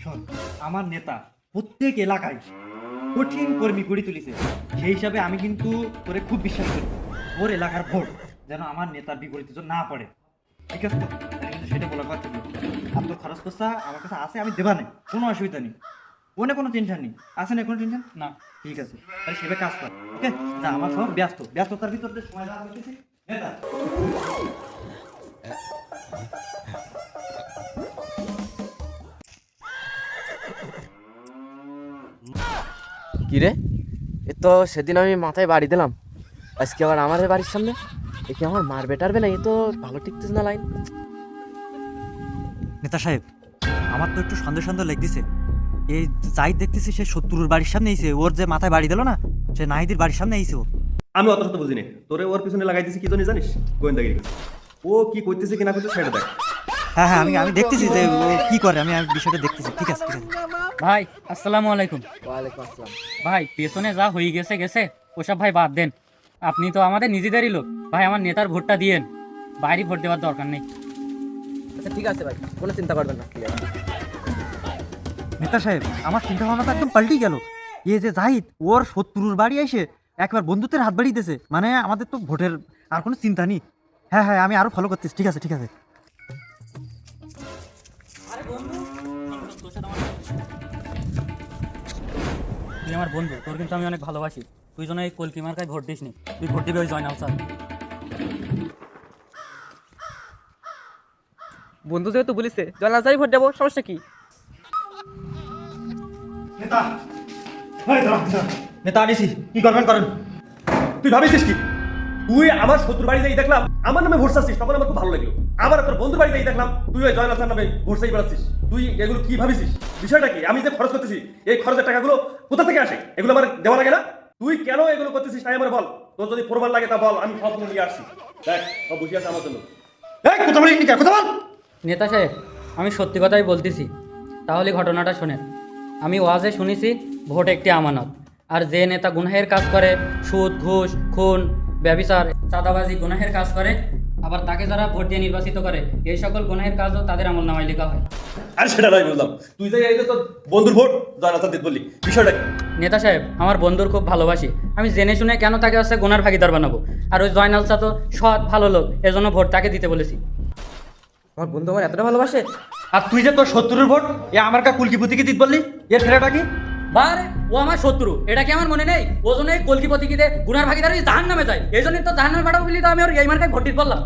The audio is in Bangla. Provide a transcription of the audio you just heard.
শোন, আমার নেতা প্রত্যেক এলাকায় কঠিন কর্মী গড়ে তুলেছে। সেই হিসাবে আমি কিন্তু তোরে খুব বিশ্বাস করি। ওর এলাকার ভোট যেন আমার নেতার বিপরীতে যেন না পড়ে, ঠিক আছে তো? তাহলে কিন্তু সেটা বলার কথা ছিল। আর তোর খরচ খরচা আমার কাছে আছে, আমি দেবা নেই, কোনো অসুবিধা নেই। ওনে কোনো টেনশন নেই, আছে না কোনো টেনশন? না। ঠিক আছে, তাহলে সেভাবে কাজ কর। ওকে, না আমার সব ব্যস্ততার ভিতর দিয়ে সময় দেওয়া হইতেছে নেতা। কি রে, এ তো সেদিন আমি মাথায় বাড়ি দিলাম, আজকে আবার আমার বাড়ির সামনে। এ কি আমার মারবে টারবে না? এ তো ভালো টিকতেছে না লাইন। নেতা সাহেব, আমার তো একটু সন্দেহ সন্দেহ লেগতেছে। এই যাই দেখতেছি সে শত্রুর বাড়ির সামনে আইছে, ওর যে মাথায় বাড়ি দিল না, সে নাহিদির বাড়ির সামনে আইছে ও। আমি অত শত বুঝিনি, তোরে ওর পিছনে লাগাই দিছি কি জন্য জানিস? গোয়েন্দাগিরি করতে। ও কি করতেছে কি না করতেছে সেটা দেখ। হ্যাঁ হ্যাঁ, আমি দেখতেছি যে ও কি করে, আমি বিষয়টা দেখতেছি। ঠিক আছে ঠিক আছে। ভাই আসসালামু আলাইকুম। ওয়ালাইকুম আসসালাম। ভাই পেছনে যা হয়ে গেছে গেছে, ওসব ভাই বাদ দেন। আপনি তো আমাদের নিজেদেরই লোক ভাই, আমার নেতার ভোটটা দিয়েন, বাইরে ভোট দেওয়ার দরকার নেই। আচ্ছা ঠিক আছে ভাই, কোনো চিন্তা করবেন না। নেতা সাহেব, আমার চিন্তা ভাবনা তো একদম পাল্টে গেল। এই যে জাহিদ ওর শত্রুর বাড়ি এসে একবার বন্ধুত্বের হাত বাড়িয়ে মানে আমাদের তো ভোটের আর কোনো চিন্তা নেই। হ্যাঁ হ্যাঁ, আমি আরো ফলো করতেছি। ঠিক আছে ঠিক আছে। তুই আমার বন্ধু, তোর কিন্তু আমি অনেক ভালোবাসি। তুই যেন এই কলকি মার্কায় ভোট দিস নি, তুই ভোট দিবি ওই জয়নাল স্যার। বন্ধু যেহেতু বলিছে জয়নাল ভোট দেবো, সমস্যা কি? নেতা, নেতা আনিছি, কি করবেন করেন। তুই ভাবিছিস কি? তুই আমার শত্রুর বাড়ি যাই দেখলাম আমার নামে ভোট চাচ্ছিস, তখন আমার খুব ভালো লাগলো। আবার তোর বন্ধুর বাড়ি যাই দেখলাম তুই ওই জয়নাল নামে ভোট চাই বেড়াচ্ছিস। তুই এগুলো কি ভাবিছিস? বিষয়টা কি? আমি যে খরচ করতেছি এই খরচের টাকাগুলো কোথা থেকে আসে? এগুলো আমার দেওয়া লাগে না? তুই কেন এগুলো করতেছিস তাই আমার বল। তোর যদি প্রমাণ লাগে তা বল, আমি সব নিয়ে আসছি। দেখ সব বসে আছে আমার জন্য। এই কথা বলিস নি, কথা বল। নেতা সাহেব, আমি সত্যি কথাই বলতেছি, তাহলে ঘটনাটা শোনেন। আমি ওয়াজে শুনেছি ভোট একটি আমানত, আর যে নেতা গুনাহের কাজ করে, সুদ ঘুষ খুন ব্যভিচার চাঁদাবাজি গুনাহের কাজ করে, আবার তাকে যারা ভোট দিয়ে নির্বাচিত করে, এই সকল গুনাহের কাজও তাদের আমল নামায় লেখা হয়। আরে সেটা নয় বুঝলাম, তুই যে এই যে তোর বন্ধুর ভোট জয়নাল দিতে বললি, বিষয়টা কি? নেতা সাহেব, আমার বন্ধুর খুব ভালোবাসি, আমি জেনে শুনে কেন তাকে হচ্ছে গুনার ভাগিদার বানাবো? আর ওই জয়নাল চা তো সৎ ভালো লোক, এজন্য ভোট তাকে দিতে বলেছি। আমার বন্ধু আমার এতটা ভালোবাসে? আর তুই যে তোর শত্রুর ভোট এ আমার কা কুলকিপতিকে দিত বললি, এর ফেরাটা কি? বারে, ও আমার শত্রু, এটা কি আমার মনে নেই? ও জন্য এই কলকিপতি কিতে গুনার ভাগিদার জাহান নামে যায়, এই জন্যই তো জাহান নামে পাঠাবো বলি তো আমি ওর এই মার্কায় ভোট দিতে বললাম।